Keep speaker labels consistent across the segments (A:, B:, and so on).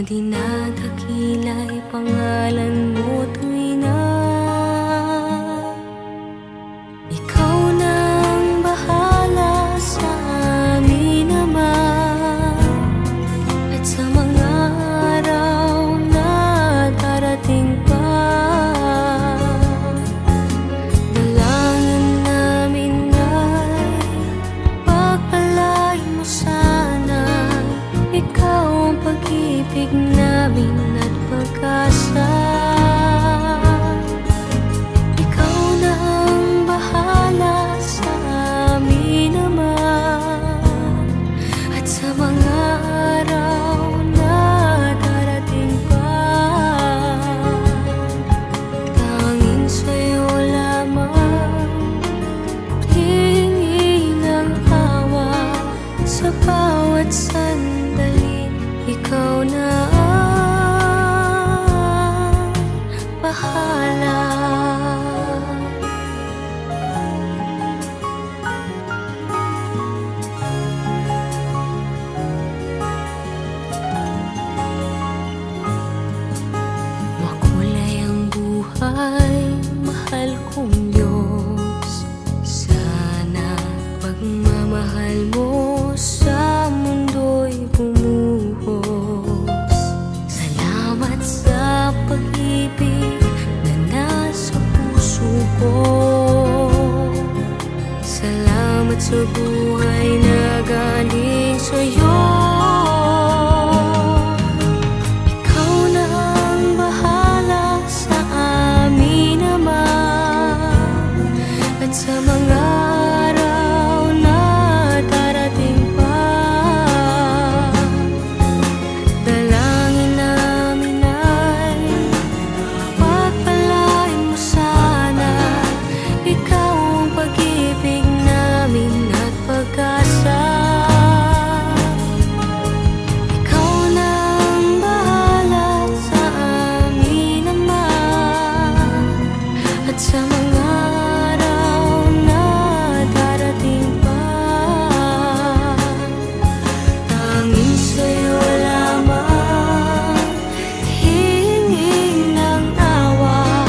A: dinadakila'y pangalan mo tuwing na ikaw nang bahala sa amin naman. At sa mga araw na darating pa, dalangin namin ay pagpalain mo sana. Ikaw ang pag-ibig namin at pag-asa. Ikaw na ang bahala sa amin naman. At sa mga araw na darating pa, tanging sa'yo lamang hihingi ng awa. Sa bawat sandali, ikaw na ang bahala. Makulay ang buhay, mahal kong Diyos. Sana pagmamahal mo sa mundo'y bumuhos. Salamat sa pag-ibig na nasa puso ko. Salamat sa buhay na galing sa'yo. Ikaw na ang bahala sa amin naman. At sa mga araw na darating pa, dalangin namin ay pagpalain mo sana. Ikaw ang pag-ibig namin at pag-asa. Ikaw na ang bahala sa amin naman. At sa mga araw na darating pa, tanging sa'yo lamang hihingi ng awa.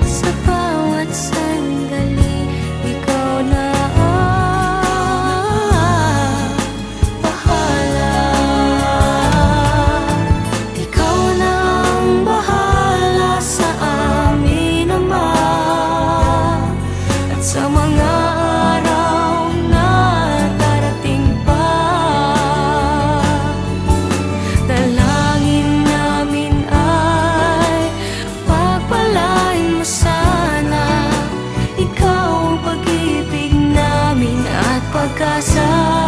A: Sa bawat sandali, ikaw na ang bahala. Ikaw na ang bahala sa amin naman. At sa mga araw na darating pa, dalangin namin ay pagpalain mo sana. Ikaw ang pag-ibig namin at pag-asa.